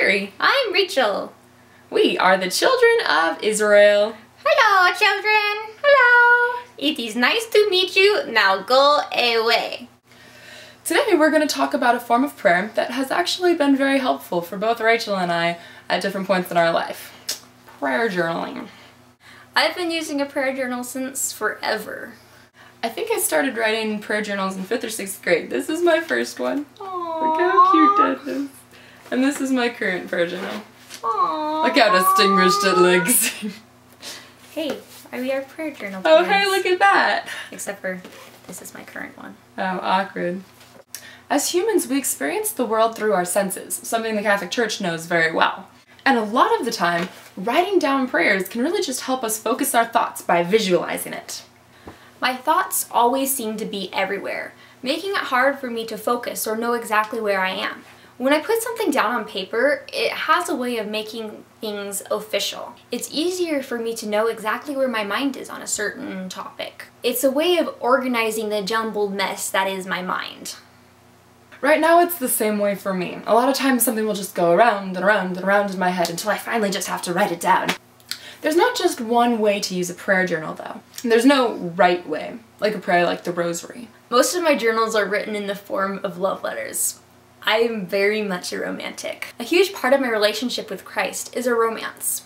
Sherry. I'm Rachel. We are the children of Israel. Hello, children. Hello. It is nice to meet you. Now go away. Today we're going to talk about a form of prayer that has actually been very helpful for both Rachel and I at different points in our life. Prayer journaling. I've been using a prayer journal since forever. I think I started writing prayer journals in 5th or 6th grade. This is my first one. Aww. Look how cute that is. And this is my current prayer journal. Aww. Look how distinguished it looks. Hey, we are prayer journal Oh, parents. hey, look at that. Except for this is my current one. Oh, awkward. As humans, we experience the world through our senses, something the Catholic Church knows very well. And a lot of the time, writing down prayers can really just help us focus our thoughts by visualizing it. My thoughts always seem to be everywhere, making it hard for me to focus or know exactly where I am. When I put something down on paper, it has a way of making things official. It's easier for me to know exactly where my mind is on a certain topic. It's a way of organizing the jumbled mess that is my mind. Right now it's the same way for me. A lot of times something will just go around and around and around in my head until I finally just have to write it down. There's not just one way to use a prayer journal though. There's no right way, like a prayer like the Rosary. Most of my journals are written in the form of love letters. I am very much a romantic. A huge part of my relationship with Christ is a romance.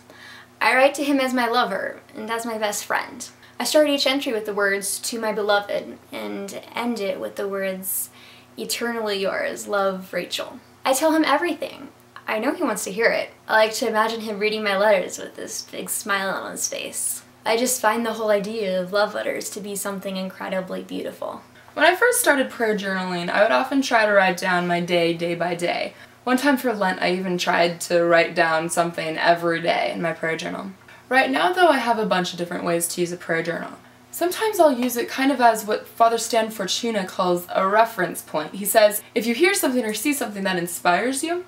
I write to him as my lover and as my best friend. I start each entry with the words, "To my beloved," and end it with the words, "Eternally yours, love, Rachel." I tell him everything. I know he wants to hear it. I like to imagine him reading my letters with this big smile on his face. I just find the whole idea of love letters to be something incredibly beautiful. When I first started prayer journaling, I would often try to write down my day by day. One time for Lent, I even tried to write down something every day in my prayer journal. Right now, though, I have a bunch of different ways to use a prayer journal. Sometimes I'll use it kind of as what Father Stan Fortuna calls a reference point. He says, if you hear something or see something that inspires you,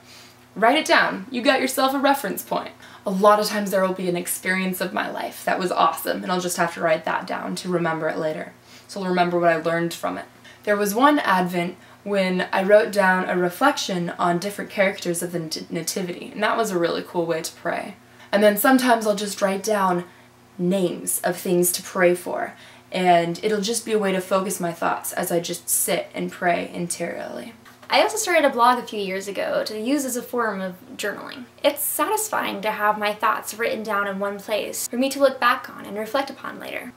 write it down. You got yourself a reference point. A lot of times there will be an experience of my life that was awesome, and I'll just have to write that down to remember it later. So I'll remember what I learned from it. There was one Advent when I wrote down a reflection on different characters of the Nativity, and that was a really cool way to pray. And then sometimes I'll just write down names of things to pray for, and it'll just be a way to focus my thoughts as I just sit and pray interiorly. I also started a blog a few years ago to use as a form of journaling. It's satisfying to have my thoughts written down in one place for me to look back on and reflect upon later.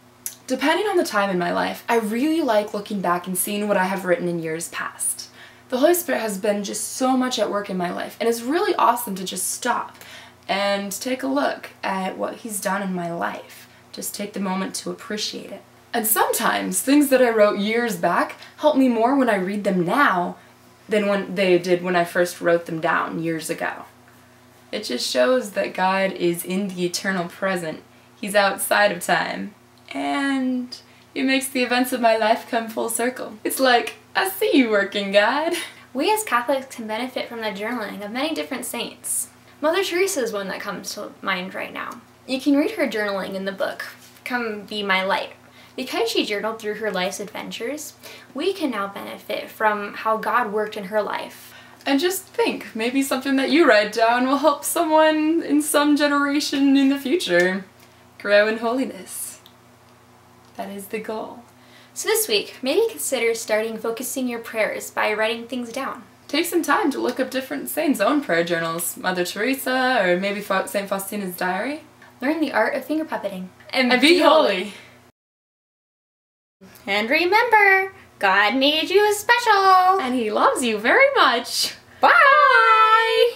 Depending on the time in my life, I really like looking back and seeing what I have written in years past. The Holy Spirit has been just so much at work in my life, and it's really awesome to just stop and take a look at what He's done in my life. Just take the moment to appreciate it. And sometimes things that I wrote years back help me more when I read them now than when they did when I first wrote them down years ago. It just shows that God is in the eternal present. He's outside of time. And He makes the events of my life come full circle. It's like, I see you working, God. We as Catholics can benefit from the journaling of many different saints. Mother Teresa is one that comes to mind right now. You can read her journaling in the book, Come Be My Light. Because she journaled through her life's adventures, we can now benefit from how God worked in her life. And just think, maybe something that you write down will help someone in some generation in the future grow in holiness. That is the goal. So this week, maybe consider starting focusing your prayers by writing things down. Take some time to look up different saints' own prayer journals, Mother Teresa, or maybe St. Faustina's diary. Learn the art of finger puppeting. And be holy! And remember, God made you special! And He loves you very much! Bye!